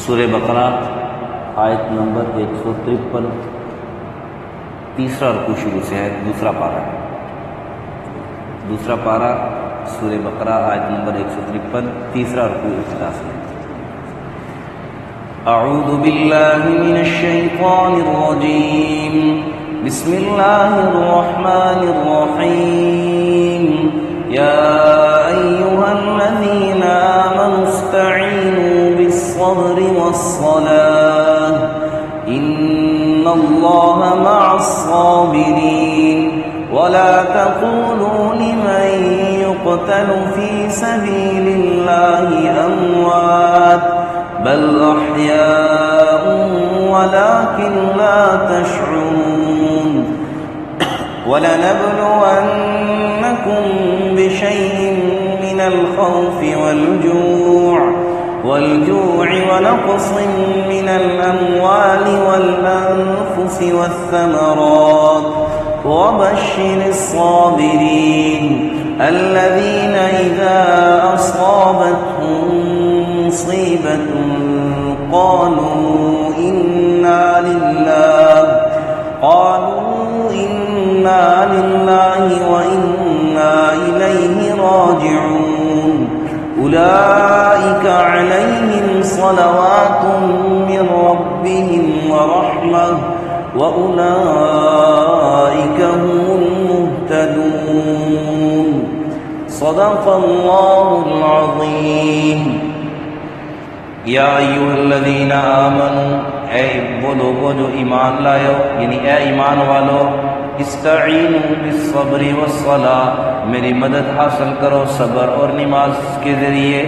سورہ بقرہ آیت نمبر 153، تیسرا رکوع شروع سے ہے، دوسرا پارہ سورہ بقرہ آیت نمبر 153، تیسرا رکوع ابتدا سے۔ اعوذ باللہ من الشیطان الرجیم، بسم اللہ الرحمن الرحیم، یا ایہا الذین آمنوا استعینوا بالصبر والصلاة ان اللہ مع الصابرین، ولا تقولوا لمن يقتل في سبيل الله اموات بل احياء ولكن لا تشعرون، ولنبلونكم بشيء من الخوف والجوع ونقص من الأموال والأنفس والثمرات وبشر الصابرين الذين إذا أصابتهم مصيبة قالوا إنا لله وإنا إليه راجعون، أولئك عليهم صلوات من ربهم ورحمة وأولئك هم المهتدون، صدق الله العظيم۔ یا ایھا الذین آمنوا، اے وہ لوگو جو ایمان لائے ہو، یعنی اے ایمان والو، استعینوا بالصبر والصلاة، میری مدد حاصل کرو صبر اور نماز کے ذریعے،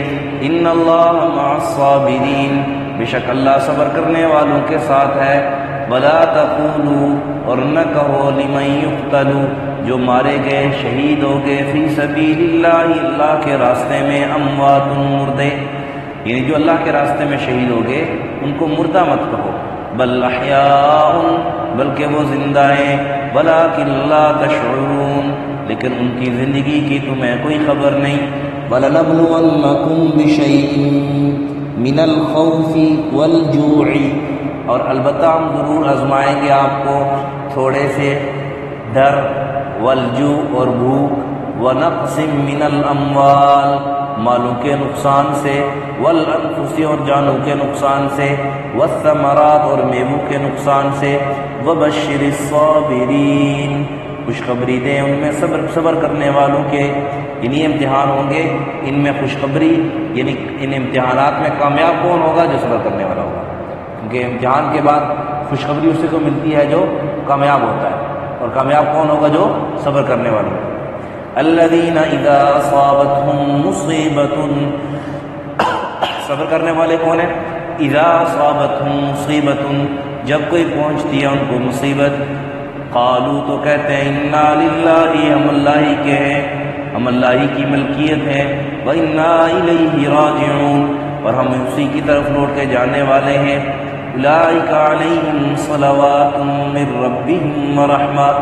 ان اللہ مع الصابرین، بے شک اللہ صبر کرنے والوں کے ساتھ ہے، ولا تقولوا، اور نہ کہو لمن یقتل، جو مارے گئے شہید ہو گئے، فی سبیل اللہ، اللہ کے راستے میں، اموات مردے، یعنی جو اللہ کے راستے میں شہید ہو گئے ان کو مردہ مت کہو، بل احیاء، بلکہ وہ زندہ ہیں، ولکن لا تشعرون، لیکن ان کی زندگی کی تمہیں کوئی خبر نہیں۔ وَلَنَبْلُوَنَّكُمْ بِشَيْءٍ مِّنَ الْخَوْفِ وَالْجُوعِ، اور البتہ ہم ضرور آزمائیں گے آپ کو تھوڑے سے ڈر، والجوع اور بھوک، وَنَقْصٍ مِّنَ الْأَمْوَالِ، مالوں کے نقصان سے، والانفس اور جانوں کے نقصان سے، والثمرات اور میووں کے نقصان سے، وبشر الصابرین، خوشخبری دیں ان میں صبر کرنے والوں کے، یعنی امتحان ہوں گے ان میں خوشخبری، یعنی ان امتحانات میں کامیاب کون ہوگا؟ جو صبر کرنے والا ہوگا، کیونکہ امتحان کے بعد خوشخبری اسی کو ملتی ہے جو کامیاب ہوتا ہے، اور کامیاب کون ہوگا؟ جو صبر کرنے والا ہوگا۔ الذین اذا اصابتهم مصیبۃ، صبر کرنے والے کون ہیں؟ اذا اصابتهم مصیبۃ، جب کوئی پہنچتی ہے ان کو مصیبت، قالوا، تو کہتے ہیں، انا للہ، ہم اللہ ہی کے ہیں، ہم اللہ ہی کی ملکیت ہیں، وانا الیہ راجعون، اور ہم اسی کی طرف لوٹ کے جانے والے ہیں۔ اولئک علیہم صلوات من ربہم ورحمۃ،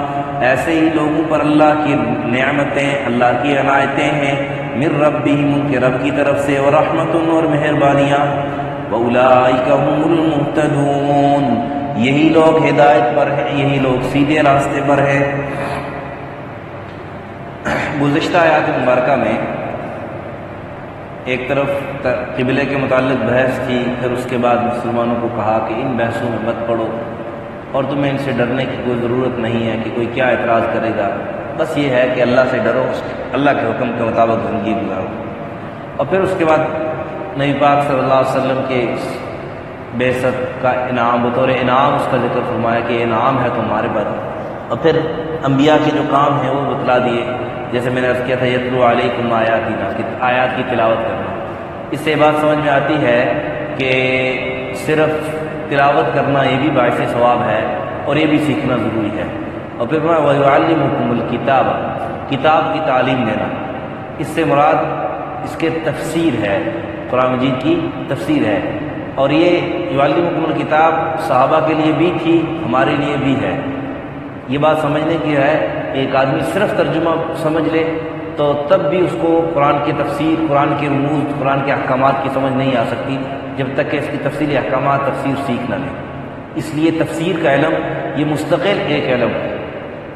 ایسے ہی لوگوں پر اللہ کی نعمتیں، اللہ کی عنایتیں ہیں، من ربہم، ان کے رب کی طرف سے، ورحمۃ، اور مہربانیاں، واولئک هم المهتدون، یہی لوگ ہدایت پر ہیں، یہی لوگ سیدھے راستے پر ہیں۔ گزشتہ آیات مبارکہ میں ایک طرف قبلے کے متعلق بحث تھی، پھر اس کے بعد مسلمانوں کو کہا کہ ان بحثوں میں مت پڑو، اور تمہیں ان سے ڈرنے کی کوئی ضرورت نہیں ہے کہ کوئی کیا اعتراض کرے گا، بس یہ ہے کہ اللہ سے ڈرو، اللہ کے حکم کے مطابق زندگی گزارو۔ اور پھر اس کے بعد نبی پاک صلی اللہ علیہ وسلم کے بعثت کا انعام، بطور انعام اس کا ذکر فرمایا کہ انعام ہے تمہارے پر، اور پھر انبیاء کے جو کام ہیں وہ بتلا دیے، جیسے میں نے عرض کیا تھا، یتلو علیکم آیاتنا، آیات کی تلاوت کرنا۔ اس سے بات سمجھ میں آتی ہے کہ صرف تلاوت کرنا یہ بھی باعث ثواب ہے، اور یہ بھی سیکھنا ضروری ہے۔ اور پھر وَيُعَلِّمُكُمُ الْكِتَابَ، کتاب کی تعلیم دینا، اس سے مراد اس کے تفسیر ہے، قرآن مجید کی تفسیر ہے، اور یہ یعلمکم الکتاب صحابہ کے لیے بھی تھی، ہمارے لیے بھی ہے۔ یہ بات سمجھنے کی ہے، ایک آدمی صرف ترجمہ سمجھ لے تو تب بھی اس کو قرآن کی تفسیر، قرآن کے رموز، قرآن کے احکامات کی سمجھ نہیں آ سکتی، جب تک کہ اس کی تفصیلی احکامات تفسیر سیکھ نہ لیں۔ اس لیے تفسیر کا علم یہ مستقل ایک علم ہے،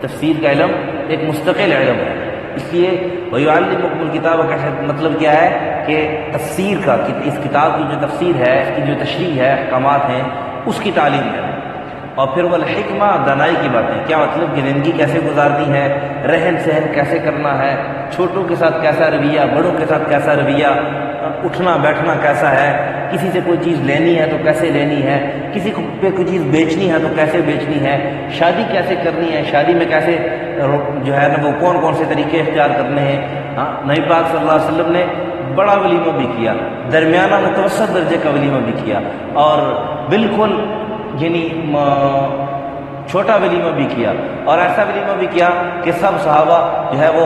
تفسیر کا علم ایک مستقل علم ہے۔ اس لیے وَيُعَلِّمُكُمُ الْكِتَابَ کا مطلب کیا ہے کہ تفسیر کا، اس کتاب کی جو تفسیر ہے، اس کی جو تشریح ہے، احکامات ہیں، اس کی تعلیم ہے۔ اور پھر والحکمہ، دانائی کی باتیں، کیا مطلب کہ زندگی کیسے گزارنی ہے، رہن سہن کیسے کرنا ہے، چھوٹوں کے ساتھ کیسا رویہ، بڑوں کے ساتھ کیسا رویہ، اٹھنا بیٹھنا کیسا ہے، کسی سے کوئی چیز لینی ہے تو کیسے لینی ہے، کسی کو پہ کوئی چیز بیچنی ہے تو کیسے بیچنی ہے، شادی کیسے کرنی ہے، شادی میں کیسے جو ہے نا وہ کون کون سے طریقے اختیار کرنے ہیں۔ نبی پاک صلی اللہ علیہ وسلم نے بڑا ولیمہ بھی کیا، درمیانہ متوسط درجے کا ولیمہ بھی کیا، اور بالکل یعنی چھوٹا ولیمہ بھی کیا، اور ایسا ولیمہ بھی کیا کہ سب صحابہ جو ہے وہ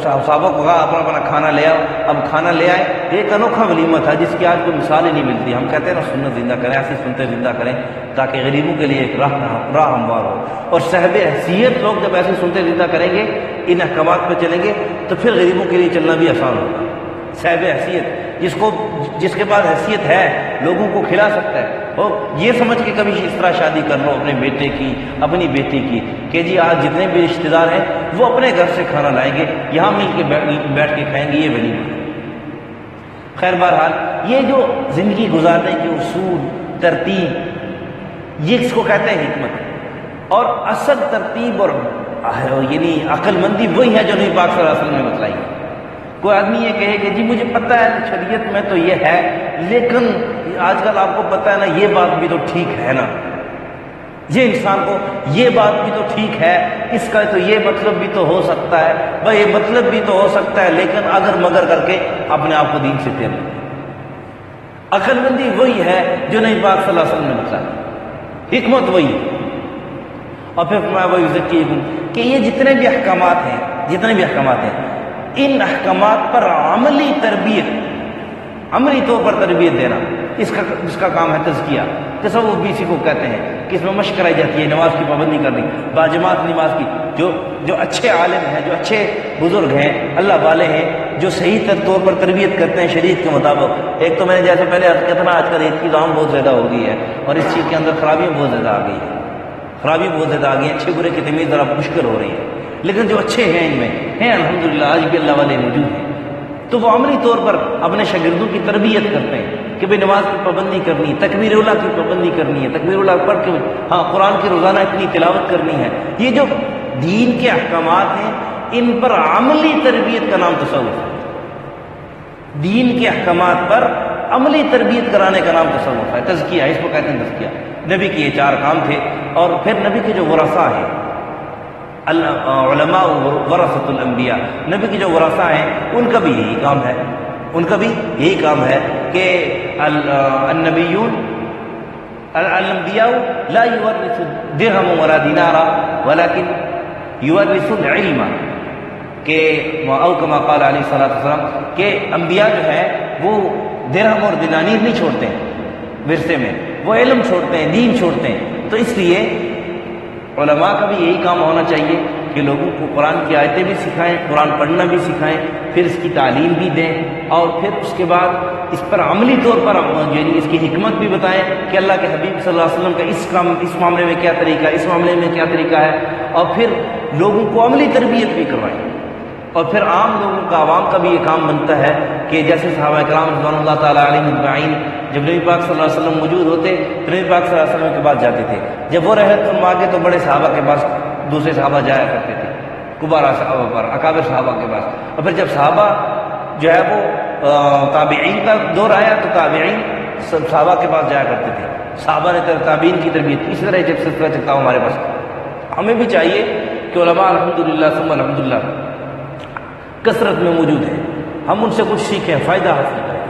صحابہ کو کہا اپنا اپنا کھانا لے آؤ، اب کھانا لے آئے۔ ایک انوکھا ولیمہ تھا جس کی آج کوئی مثال ہی نہیں ملتی۔ ہم کہتے ہیں نا سنت زندہ کریں، ایسی سنتے زندہ کریں تاکہ غریبوں کے لیے ایک راہ ہموار ہو، اور صاحب حیثیت لوگ جب ایسی سنتے زندہ کریں گے، ان احکامات پہ چلیں گے، تو پھر غریبوں کے لیے چلنا بھی آسان ہوگا۔ صاحب حیثیت جس کے پاس حیثیت ہے، لوگوں کو کھلا سکتا ہے، وہ یہ سمجھ کے کبھی اس طرح شادی کر لو اپنے بیٹے کی، اپنی بیٹی کی، کہ جی آج جتنے بھی رشتہ دار ہیں وہ اپنے گھر سے کھانا لائیں گے، یہاں مل کے بیٹھ کے کھائیں گے، یہ ولیمہ ہے۔ خیر بہرحال یہ جو زندگی گزارنے کے اصول، ترتیب، یہ اس کو کہتے ہیں حکمت، اور اصل ترتیب اور یعنی عقل مندی وہی ہے جو نبی پاک صلی اللہ علیہ وسلم نے بتلائی۔ کوئی آدمی یہ کہے کہ جی مجھے پتہ ہے شریعت میں تو یہ ہے، لیکن آج کل آپ کو پتہ ہے نا یہ بات بھی تو ٹھیک ہے نا، یہ انسان کو یہ بات بھی تو ٹھیک ہے، اس کا تو یہ مطلب بھی تو ہو سکتا ہے، بھائی یہ مطلب بھی تو ہو سکتا ہے، لیکن اگر مگر کر کے اپنے آپ کو دین سے پھیر لیں۔ عقل مندی وہی ہے جو نبی پاک صلی اللہ علیہ وسلم نے بتایا، حکمت وہی ہے۔ اور پھر میں وہی ذکر ہوں کہ یہ جتنے بھی احکامات ہیں، ان احکامات پر عملی تربیت، عملی طور پر تربیت دینا، جس کا کام ہے تزکیہ۔ تصوف بھی اسی کو کہتے ہیں کہ اس میں مشق کرائی جاتی ہے، نماز کی پابندی کرنی، باجماعت نماز کی۔ جو اچھے عالم ہیں، جو اچھے بزرگ ہیں، اللہ والے ہیں، جو صحیح طور پر تربیت کرتے ہیں شریعت کے مطابق۔ ایک تو میں نے جیسے پہلے عرض کیا تھا نا، آج کل ایک کی دام بہت زیادہ ہو گئی ہے، اور اس چیز کے اندر خرابیاں بہت زیادہ آ گئی ہیں، اچھے برے کی تمیز ذرا مشکل ہو رہی ہے، لیکن جو اچھے ہیں ان میں ہیں الحمدللہ، آج بھی اللہ والے موجود ہیں، تو وہ عملی طور پر اپنے شاگردوں کی تربیت کرتے ہیں کہ بھئی نماز کی پابندی کرنی ہے، تکبیر اولیٰ کی پابندی کرنی ہے، تکبیر اولیٰ پڑھ کے قرآن کی روزانہ اتنی تلاوت کرنی ہے۔ یہ جو دین کے احکامات ہیں، ان پر عملی تربیت کا نام تصوف ہے۔ دین کے احکامات پر عملی تربیت کرانے کا نام تصوف ہے، تزکیہ، اس کو کہتے ہیں تزکیہ۔ نبی کے یہ 4 کام تھے، اور پھر نبی کے جو ورثاء ہیں، علماء ورثۃ الانبیاء، نبی کی جو ورثاء ہیں ان کا بھی یہی کام ہے کہ النبیون الانبیاء لا یورث درہم ولا دینارا ولکن یورث العلم، کہ او کما قال علیہ الصلوۃ والسلام کہ انبیاء جو ہے وہ درہم اور دینار نہیں چھوڑتے ہیں ورثے میں، وہ علم چھوڑتے ہیں، دین چھوڑتے ہیں۔ تو اس لیے علماء کا بھی یہی کام ہونا چاہیے کہ لوگوں کو قرآن کی آیتیں بھی سکھائیں، قرآن پڑھنا بھی سکھائیں، پھر اس کی تعلیم بھی دیں، اور پھر اس کے بعد اس پر عملی طور پر یعنی اس کی حکمت بھی بتائیں کہ اللہ کے حبیب صلی اللہ علیہ وسلم کا اس معاملے میں کیا طریقہ ہے، اس معاملے میں کیا طریقہ ہے، اور پھر لوگوں کو عملی تربیت بھی کروائیں۔ اور پھر عام لوگوں کا، عوام کا بھی یہ کام بنتا ہے کہ جیسے صحابہ کرام رضوان اللہ تعالیٰ علیہم اجمعین جب نبی پاک صلی اللہ علیہ وسلم موجود ہوتے تو نبی پاک صلی اللہ علیہ وسلم کے پاس جاتے تھے، جب وہ رہت فرما کے تو بڑے صحابہ کے پاس دوسرے صحابہ جایا کرتے تھے، کبارا صحابہ پر، اکابر صحابہ کے پاس۔ اور پھر جب صحابہ جو ہے وہ تابعین کا دور آیا تو تابعین صحابہ کے پاس جایا کرتے تھے، صحابہ نے تابعین کی تربیت کی۔ اسی طرح جب سلسلہ چلتا ہوں ہمارے پاس، ہمیں بھی چاہیے کہ علماء الحمدللہ ثم الحمدللہ کثرت میں موجود ہیں، ہم ان سے کچھ سیکھیں، فائدہ حاصل کریں،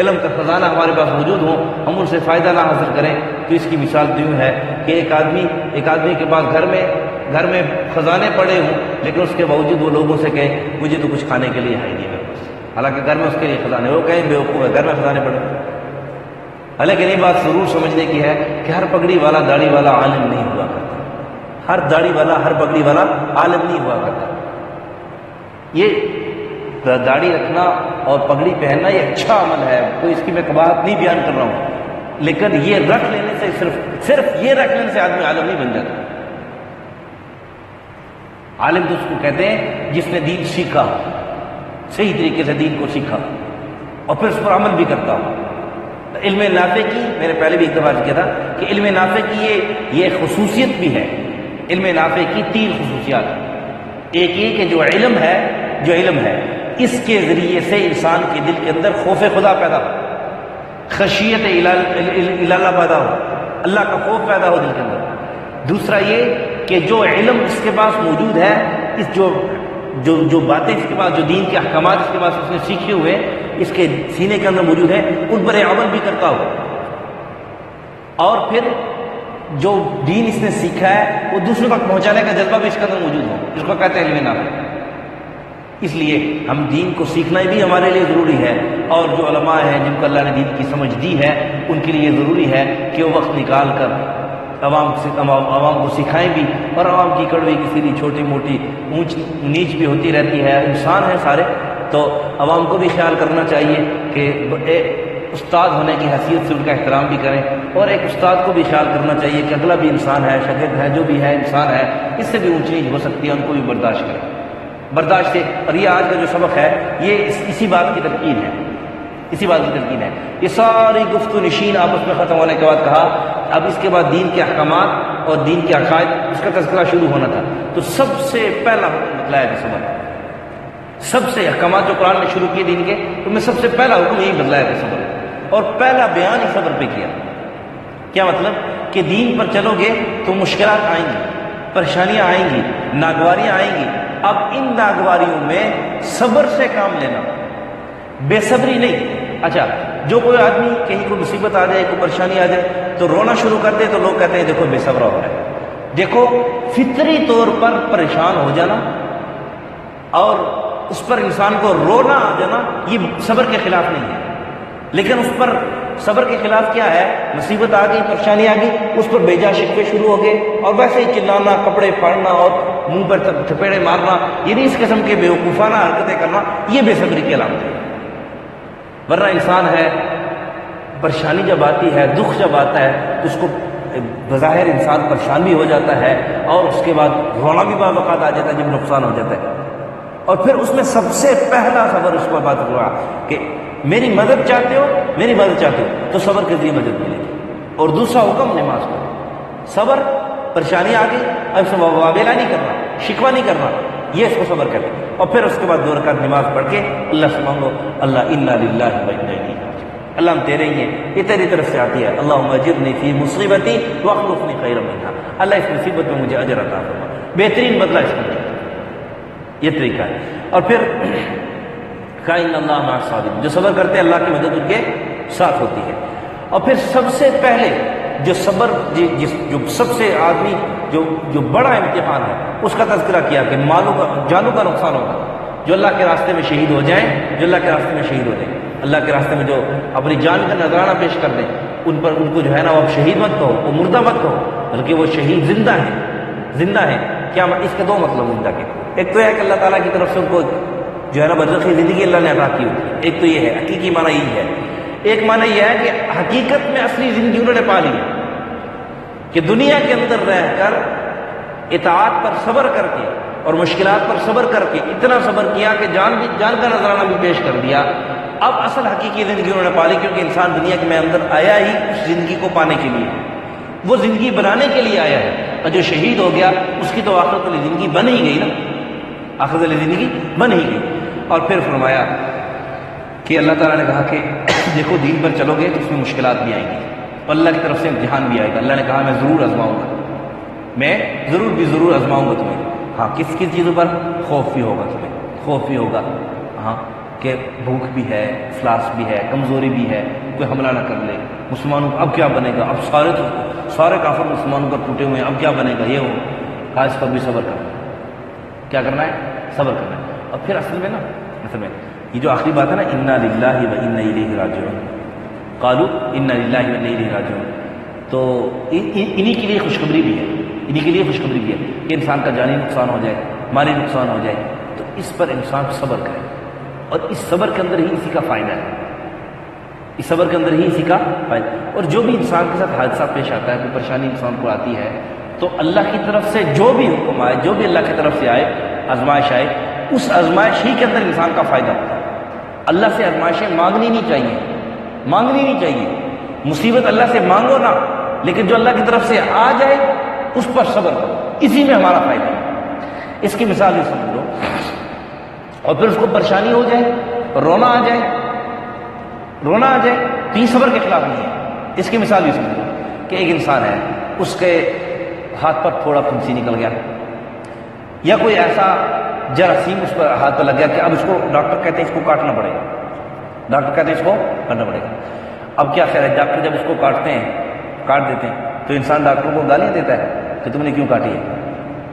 علم کا خزانہ ہمارے پاس موجود ہو، ہم ان سے فائدہ نہ حاصل کریں تو اس کی مثال یوں ہے کہ ایک آدمی کے پاس گھر میں خزانے پڑے ہوں، لیکن اس کے باوجود وہ لوگوں سے کہے مجھے تو کچھ کھانے کے لیے ہے ہی نہیں میرے پاس، حالانکہ گھر میں اس کے لیے خزانے، وہ کہیں بیوقوف ہے، گھر میں خزانے پڑے۔ حالانکہ یہ بات ضرور سمجھنے کی ہے کہ ہر پگڑی والا داڑھی والا عالم نہیں ہوا کرتا، ہر داڑھی والا ہر پگڑی والا عالم نہیں ہوا کرتا۔ یہ داڑھی رکھنا اور پگڑی پہننا یہ اچھا عمل ہے، کوئی اس کی میں قباحت نہیں بیان کر رہا ہوں، لیکن یہ رکھ لینے سے صرف یہ رکھ لینے سے آدمی عالم نہیں بن جاتا۔ عالم تو اس کو کہتے ہیں جس نے دین سیکھا، صحیح طریقے سے دین کو سیکھا اور پھر اس پر عمل بھی کرتا ہو۔ علم نافع کی میں نے پہلے بھی ایک دفعہ کیا تھا کہ علم نافع کی یہ خصوصیت بھی ہے۔ علم نافع کی 3 خصوصیات، ایک یہ کہ جو علم ہے اس کے ذریعے سے انسان کے دل کے اندر خوف خدا پیدا ہو، خشیت الاللہ پیدا ہو، اللہ کا خوف پیدا ہو دل کے اندر۔ دوسرا یہ کہ جو علم اس کے پاس موجود ہے، اس جو باتیں اس کے پاس، جو دین کے احکامات اس کے پاس اس نے سیکھے ہوئے اس کے سینے کے اندر موجود ہیں، ان پر عمل بھی کرتا ہو، اور پھر جو دین اس نے سیکھا ہے وہ دوسروں تک پہنچانے کا جذبہ بھی اس کے اندر موجود ہو، اس کو کہتے ہیں علم نافع۔ اس لیے ہم دین کو سیکھنا بھی ہمارے لیے ضروری ہے، اور جو علماء ہیں جن کو اللہ نے دین کی سمجھ دی ہے ان کے لیے ضروری ہے کہ وہ وقت نکال کر عوام کو سکھائیں بھی، اور عوام کی کڑوی کسی چھوٹی موٹی اونچ نیچ بھی ہوتی رہتی ہے، انسان ہیں سارے، تو عوام کو بھی خیال کرنا چاہیے کہ استاد ہونے کی حیثیت سے ان کا احترام بھی کریں، اور ایک استاد کو بھی خیال کرنا چاہیے کہ اگلا بھی انسان ہے، شاگرد ہے، جو بھی ہے انسان ہے، اس سے بھی اونچ نیچ ہو سکتی ہے، ان کو بھی برداشت کریں، برداشت سے۔ اور یہ آج کا جو سبق ہے یہ اسی بات کی تلقین ہے، اسی بات کی تلقین ہے۔ یہ ساری گفت و نشین آپس میں ختم ہونے کے بعد کہا اب اس کے بعد دین کے احکامات اور دین کے عقائد اس کا تذکرہ شروع ہونا تھا، تو سب سے پہلا حکم بتلایا کہ صبر، سب سے احکامات جو قرآن نے شروع کیے دین کے، تو میں سب سے پہلا حکم یہی بتلایا کہ صبر، اور پہلا بیان ہی صبر پہ کیا۔ کیا مطلب کہ دین پر چلو گے تو مشکلات آئیں گی، پریشانیاں آئیں گی، ناگواریاں آئیں گی، اب ان ناگواریوں میں صبر سے کام لینا، بے صبری نہیں۔ اچھا، جو کوئی آدمی کہیں کوئی مصیبت آ جائے، کوئی پریشانی آ جائے تو رونا شروع کر دے تو لوگ کہتے ہیں دیکھو بے صبر ہو رہا ہے۔ دیکھو فطری طور پر پریشان ہو جانا اور اس پر انسان کو رونا آ جانا یہ صبر کے خلاف نہیں ہے، لیکن اس پر صبر کے خلاف کیا ہے؟ مصیبت آ گئی، پریشانی آ گئی، اس پر بیجا شکوے شروع ہو گئے اور ویسے ہی چلانا، کپڑے پھاڑنا اور منہ پر تھپیڑے مارنا، یعنی اس قسم کے بیوقوفانہ حرکتیں کرنا، یہ بے صبری کی علامت ہے۔ ورنہ انسان ہے، پریشانی جب آتی ہے، دکھ جب آتا ہے تو اس کو بظاہر انسان پریشان بھی ہو جاتا ہے اور اس کے بعد رونا بھی بعض اوقات آ جاتا ہے جب نقصان ہو جاتا ہے، اور پھر اس میں سب سے پہلا صبر اس کو بات ہوا کہ میری مدد چاہتے ہو، میری مدد چاہتے ہو تو صبر کے ذریعے مدد ملے گی۔ اور دوسرا حکم نماز کا، صبر، پریشانی آ گئی اب اس میں واویلا نہیں کرنا، شکوہ نہیں کرنا، یہ اس کو صبر کہتے ہیں۔ اور پھر اس کے بعد 2 رکعت نماز پڑھ کے اللہ سے مانگو، اللہ انا للہ و انا الیہ راجعون، اللہ ہم تیرے ہی ہیں، یہ تیری طرف سے آتی ہے، اللہم اجرنی فی مصیبتی واخلفنی خیرا منہا، اللہ اس مصیبت میں مجھے اجر عطا فرما، بہترین بدلہ اس کا، یہ طریقہ ہے۔ اور پھر ان اللہ مع الصابرین، جو صبر کرتے ہیں اللہ کی مدد ان کے ساتھ ہوتی ہے۔ اور پھر سب سے پہلے جو صبر جو سب سے آدمی جو بڑا امتحان ہے اس کا تذکرہ کیا کہ جانوں کا نقصان ہوگا، جو اللہ کے راستے میں شہید ہو جائیں، جو اللہ کے راستے میں شہید ہو جائیں، اللہ کے راستے میں جو اپنی جان کا نذرانہ پیش کر دیں، ان کو جو ہے نا وہ شہید مت کہو، وہ مردہ مت کہو، بلکہ وہ شہید زندہ ہیں، زندہ ہیں۔ کیا اس کے 2 مطلب زندہ کے، ایک تو ہے کہ اللہ تعالیٰ کی طرف سے ان کو جو ہے نا برزخی زندگی اللہ نے عطا کی ہوتی ہے، ایک تو یہ ہے، حقیقی معنی یہی ہے۔ ایک معنی یہ ہے کہ حقیقت میں اصلی زندگی انہوں نے پا لی ہے، کہ دنیا کے اندر رہ کر اطاعت پر صبر کر کے اور مشکلات پر صبر کر کے اتنا صبر کیا کہ جان کا نذرانہ بھی پیش کر دیا، اب اصل حقیقی زندگی انہوں نے پا لی، کیونکہ انسان دنیا کے اندر آیا ہی اس زندگی کو پانے کے لیے، وہ زندگی بنانے کے لیے آیا ہے، اور جو شہید ہو گیا اس کی تو آخرت والی زندگی بن ہی گئی نا، آخرت والی زندگی بن ہی گئی۔ اور پھر فرمایا کہ اللہ تعالیٰ نے کہا کہ دیکھو دین پر چلو گے تو اس میں مشکلات بھی آئیں گی اور اللہ کی طرف سے امتحان بھی آئے گا، اللہ نے کہا میں ضرور آزماؤں گا، میں ضرور آزماؤں گا تمہیں۔ ہاں، کس چیزوں پر؟ خوف بھی ہوگا تمہیں، خوف بھی ہوگا، ہاں، کہ بھوک بھی ہے، افلاس بھی ہے، کمزوری بھی ہے، کوئی حملہ نہ کر لے، مسلمانوں کو اب کیا بنے گا، اب سارے کافر مسلمانوں پر ٹوٹے ہوئے ہیں، اب کیا بنے گا، یہ ہو، کہا اس پر بھی صبر کرنا، کیا کرنا ہے؟ صبر کرنا ہے۔ اور پھر اصل میں یہ جو آخری بات ہے نا، انا للہ و انا الیہ راجعون، قالوا انا للہ و انا الیہ راجعون، تو انہی کے لیے خوشخبری بھی ہے، انہی کے لیے خوشخبری بھی ہے کہ انسان کا جانی نقصان ہو جائے، مالی نقصان ہو جائے تو اس پر انسان صبر کرے، اور اس صبر کے اندر ہی اسی کا فائدہ ہے، اس صبر کے اندر ہی اسی کا فائدہ۔ اور جو بھی انسان کے ساتھ حادثہ پیش آتا ہے، کوئی پریشانی انسان کو آتی ہے، تو اللہ کی طرف سے جو بھی حکم آئے، جو بھی اللہ کی طرف سے آئے، آزمائش آئے، اس آزمائش ہی کے اندر انسان کا فائدہ ہوتا ہے۔ اللہ سے آزمائشیں مانگنی نہیں چاہیے، مانگنی نہیں چاہیے، مصیبت اللہ سے مانگو نہ، لیکن جو اللہ کی طرف سے آ جائے اس پر صبر کرو، اسی میں ہمارا فائدہ ہے۔ اس کی مثال یہ سمجھ لو، اور پھر اس کو پریشانی ہو جائے، رونا آ جائے، رونا آ جائے تو یہ صبر کے خلاف نہیں ہے۔ اس کی مثال یہ سمجھ لو کہ ایک انسان ہے، اس کے ہاتھ پر تھوڑا پھنسی نکل گیا، یا کوئی ایسا جراثیم اس پر ہاتھ پہ لگ گیا کہ اب اس کو ڈاکٹر کہتے ہیں اس کو کاٹنا پڑے گا، ڈاکٹر کہتے ہیں اس کو کرنا پڑے گا۔ اب کیا خیر ہے، ڈاکٹر جب اس کو کاٹتے ہیں، کاٹ دیتے ہیں، تو انسان ڈاکٹر کو گالیاں دیتا ہے کہ تم نے کیوں کاٹی ہے،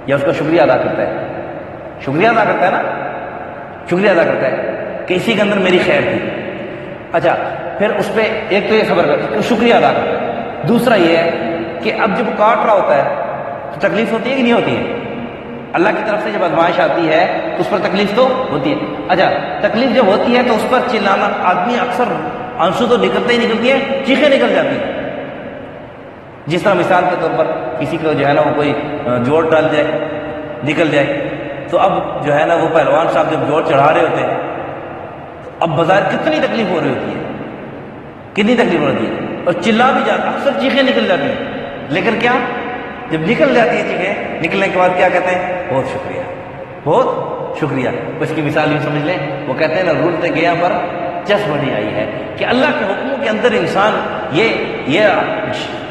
یا اس کا شکریہ ادا کرتا ہے؟ شکریہ ادا کرتا ہے نا، شکریہ ادا کرتا ہے کہ اسی کے اندر میری خیر تھی۔ اچھا، پھر اس پہ ایک تو یہ صبر کرتا ہے، شکریہ ادا کرتا ہے۔ دوسرا یہ ہے کہ اب جب کاٹ رہا ہوتا ہے تو تکلیف ہوتی ہے کہ نہیں ہوتی ہے؟ اللہ کی طرف سے جب آزمائش آتی ہے تو اس پر تکلیف تو ہوتی ہے۔ اچھا، تکلیف جب ہوتی ہے تو اس پر چلانا، آدمی اکثر آنسو تو نکلتے ہی نکلتی ہیں، چیخیں نکل جاتی ہیں۔ جس طرح مثال کے طور پر کسی کو جو ہے نا وہ کوئی جوڑ ڈال جائے، نکل جائے، تو اب جو ہے نا وہ پہلوان صاحب جب جوڑ چڑھا رہے ہوتے ہیں تو اب بظاہر کتنی تکلیف ہو رہی ہوتی ہے، کتنی تکلیف ہو رہی ہے، اور چلا بھی جاتا، اکثر چیخیں نکل جاتی ہیں، لیکن کیا جب نکل جاتی ہے چیخیں، نکلنے کے بعد کیا کہتے ہیں؟ بہت شکریہ، بہت شکریہ۔ اس کی مثال یہ سمجھ لیں، وہ کہتے ہیں نا رولتے گیا پر چس بڑی آئی ہے، کہ اللہ کے حکموں کے اندر انسان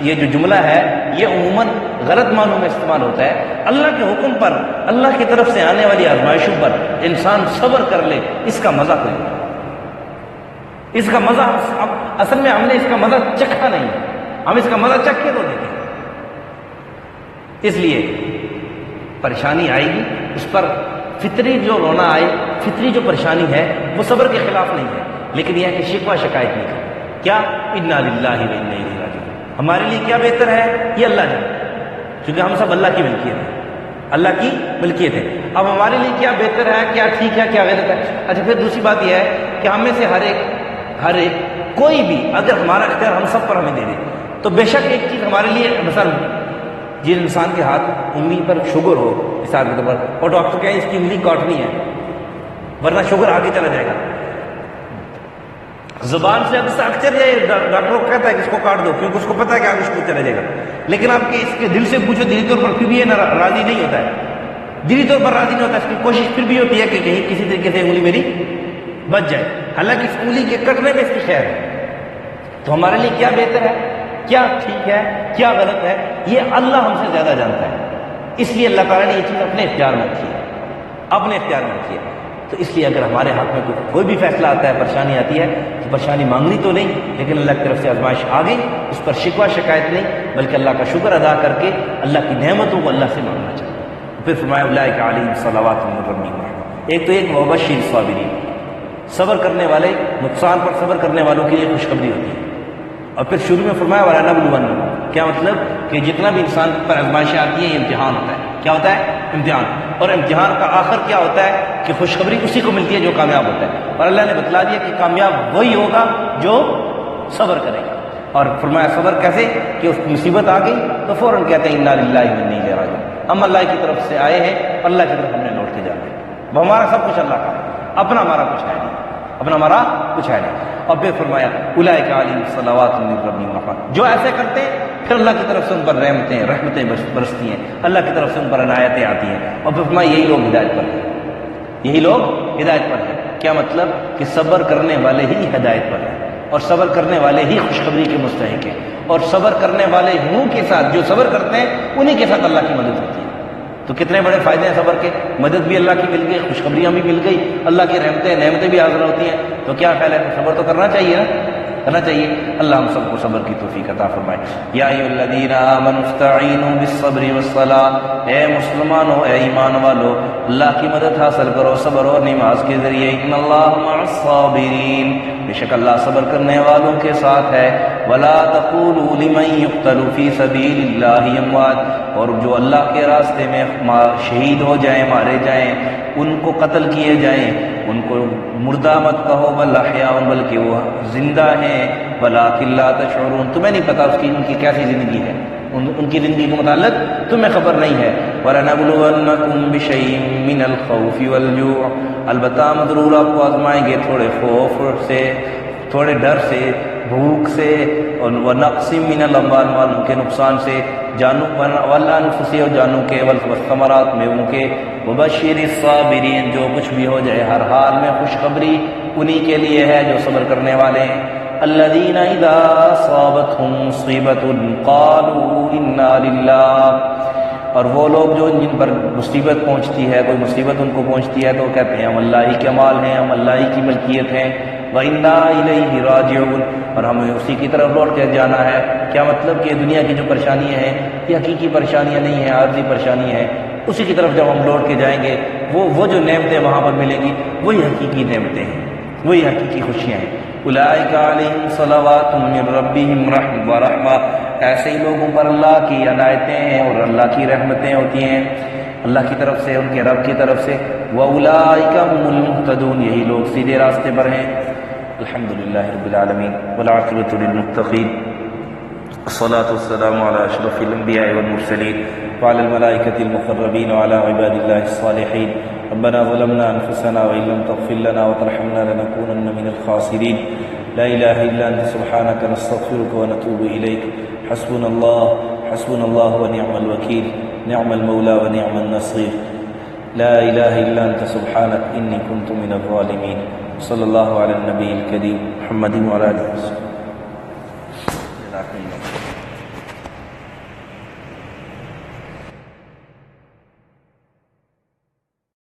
یہ جو جملہ ہے یہ عموماً غلط معنوں میں استعمال ہوتا ہے۔ اللہ کے حکم پر، اللہ کی طرف سے آنے والی آزمائشوں پر انسان صبر کر لے، اس کا مزہ کوئی نہیں، اس کا مزہ اصل میں ہم نے اس کا مزہ چکھا نہیں، ہم اس کا مزہ چکھے تو دیکھیں۔ اس لیے پریشانی آئے گی، اس پر فطری جو رونا آئے، فطری جو پریشانی ہے وہ صبر کے خلاف نہیں ہے، لیکن یہ ہے کہ شکوہ شکایت نہیں کرے۔ کیا؟ انا للہ و انا الیہ راجعون، ہمارے لیے کیا بہتر ہے یہ اللہ جانے، کیونکہ ہم سب اللہ کی ملکیت ہیں، اللہ کی ملکیت ہے۔ اب ہمارے لیے کیا بہتر ہے، کیا ٹھیک ہے، کیا غلط ہے۔ اچھا، پھر دوسری بات یہ ہے کہ ہم میں سے ہر ایک کوئی بھی اگر ہمارا اختیار ہم سب پر ہمیں دے دے تو بے شک ایک چیز ہمارے لیے، مثلا جن انسان کے ہاتھ انگلی پر شوگر ہو، مثال کے طور پر، اور ڈاکٹر کہیں اس کی انگلی کاٹنی ہے ورنہ شوگر آگے چلا جائے گا، زبان سے اب اکثر ڈاکٹر کو کہتا ہے کہ اس کو کاٹ دو، کیونکہ اس کو پتا ہے کہ آگے اس کو چلا جائے گا، لیکن آپ کے اس کے دل سے پوچھو، دلی طور پر پھر بھی یہ راضی نہیں ہوتا ہے، دلی طور پر راضی نہیں ہوتا، اس کی کوشش پھر بھی ہوتی ہے کہ کہیں کسی طریقے سے انگلی میری بچ جائے، حالانکہ اس انگلی کے کٹنے میں اس کی خیر ہے۔ تو ہمارے لیے کیا بہتر ہے، کیا ٹھیک ہے، کیا غلط ہے، یہ اللہ ہم سے زیادہ جانتا ہے، اس لیے اللہ تعالیٰ نے یہ چیز اپنے اختیار میں رکھی ہے، اپنے اختیار میں رکھی ہے۔ تو اس لیے اگر ہمارے ہاتھ میں کوئی بھی فیصلہ آتا ہے، پریشانی آتی ہے، تو پریشانی مانگنی تو نہیں، لیکن اللہ کی طرف سے آزمائش آ گئی، اس پر شکوہ شکایت نہیں، بلکہ اللہ کا شکر ادا کر کے اللہ کی نعمتوں کو اللہ سے مانگنا چاہیے۔ پھر فرمایا اولئک علیہم صلوات من ربہم ورحمۃ، ایک تو ایک وبشر الصابرین، صبر کرنے والے، نقصان پر صبر کرنے والوں کے لیے خوشخبری ہوتی ہے۔ اور پھر شروع میں فرمایا وَلَنَبْلُوَنَّكُمْ، کیا مطلب کہ جتنا بھی انسان پر آزمائشیں آتی ہیں یہ امتحان ہوتا ہے۔ کیا ہوتا ہے؟ امتحان۔ اور امتحان کا آخر کیا ہوتا ہے کہ خوشخبری اسی کو ملتی ہے جو کامیاب ہوتا ہے، اور اللہ نے بتلا دیا کہ کامیاب وہی ہوگا جو صبر کرے گا۔ اور فرمایا صبر کیسے، کہ اس مصیبت آ گئی تو فوراً کہتے ہیں انا للہ و انا الیہ راجعون، ہم اللہ کی طرف سے آئے ہیں، اللہ کی طرف ہم نے لوٹ کے جانا ہے، وہ ہمارا سب کچھ اللہ کا ہے، اپنا ہمارا کچھ ہے نہیں، اپنا ہمارا کچھ ہے نہیں۔ اور پھر فرمایا اولئک علیہم صلوات من ربہم ورحمۃ، جو ایسے کرتے ہیں پھر اللہ کی طرف سے ان پر رحمتیں برستی ہیں، اللہ کی طرف سے ان پر عنایتیں آتی ہیں۔ اور پھر فرمایا یہی لوگ ہدایت پر ہیں، یہی لوگ ہدایت پر ہیں۔ کیا مطلب کہ صبر کرنے والے ہی ہدایت پر ہیں، اور صبر کرنے والے ہی خوشخبری کے مستحق ہیں، اور صبر کرنے والے ہوں کے ساتھ، جو صبر کرتے ہیں انہی کے ساتھ اللہ کی مدد ہوتی ہے۔ تو کتنے بڑے فائدے ہیں صبر کے، مدد بھی اللہ کی مل گئی، خوشخبریاں بھی مل گئی، اللہ کی نعمتیں بھی حاضر ہوتی ہیں، تو کیا خیال ہے، صبر تو کرنا چاہیے نا، کرنا چاہیے۔ اللہ ہم سب کو صبر کی توفیق عطا فرمائے۔ یا ایھا الذین آمنوا استعینوا بالصبر والصلاۃ، اے مسلمانوں، اے ایمان والو، اللہ کی مدد حاصل کرو صبر اور نماز کے ذریعے۔ ان اللہ مع الصابرین، بے شک اللہ صبر کرنے والوں کے ساتھ ہے۔ ولا تقولوا لمن يقتل في سبيل الله اموات، اور جو اللہ کے راستے میں شہید ہو جائیں، مارے جائیں، ان کو قتل کیے جائیں، ان کو مردہ مت کہو بل احیاء، بلکہ وہ زندہ ہیں، ولکن لا تشعرون، تمہیں نہیں پتہ ان کی کیسی زندگی ہے، ان کی زندگی کے متعلق تمہیں خبر نہیں ہے۔ وَلَنَبْلُوَنَّكُمْ بِشَيْءٍ مِّنَ الْخَوْفِ وَالْجُوعِ، البتہ ہم ضرور آپ کو آزمائیں گے تھوڑے خوف سے، تھوڑے ڈر سے، بھوک سے، اور وَنَقْصٍ مِّنَ الْأَمْوَالِ، مالوں کے نقصان سے، جانوں والأنفس اور جانوں کے، والثمرات میووں کے، وَبَشِّرِ الصَّابِرِينَ، جو کچھ بھی ہو جائے ہر حال میں خوشخبری انہی کے لیے ہے جو صبر کرنے والے ہیں۔ الذین اذا اصابتهم مصیبۃ قالوا انا للہ، اور وہ لوگ جو جن پر مصیبت پہنچتی ہے، کوئی مصیبت ان کو پہنچتی ہے تو وہ کہتے ہیں ہم اللہ ہی کے مال ہیں، ہم اللہ ہی کی ملکیت ہیں، وَإِنَّا إِلَيْهِ رَاجِعُونَ، اور ہمیں اسی کی طرف لوٹ کے جانا ہے۔ کیا مطلب کہ دنیا کی جو پریشانیاں ہیں یہ حقیقی پریشانیاں نہیں ہیں، عارضی پریشانی ہیں، اسی کی طرف جب ہم لوٹ کے جائیں گے وہ جو نعمتیں وہاں پر ملیں گی وہی حقیقی نعمتیں ہیں، وہی حقیقی خوشیاں ہیں۔ اولئک علیہم صلوات من ربہم ورحمہ، ایسے ہی لوگوں پر اللہ کی عنایتیں ہیں اور اللہ کی رحمتیں ہوتی ہیں اللہ کی طرف سے، ان کے رب کی طرف سے۔ واولئک هم المهتدون، یہی لوگ سیدھے راستے پر ہیں۔ الحمدللہ رب العالمین والعاقبۃ للمتقین، الصلاۃ والسلام علی اشرف الانبیاء والمرسلین وعلى الملائکۃ المقربین وعلى عباد اللہ الصالحین۔ ربنا ظلمنا انفسنا وان لم تغفر لنا وترحمنا لنكونن من الخاسرین۔ لا الہ الا انت سبحانک نستغفرک ونتوب الیک۔ حسبنا اللہ ونعم الوکیل، نعم المولى ونعم النصير۔ لا الہ الا انت سبحانک انی کنت من الظالمین۔ صلی اللہ علی النبی الکریم محمد وعلی آلہ وصحبہ۔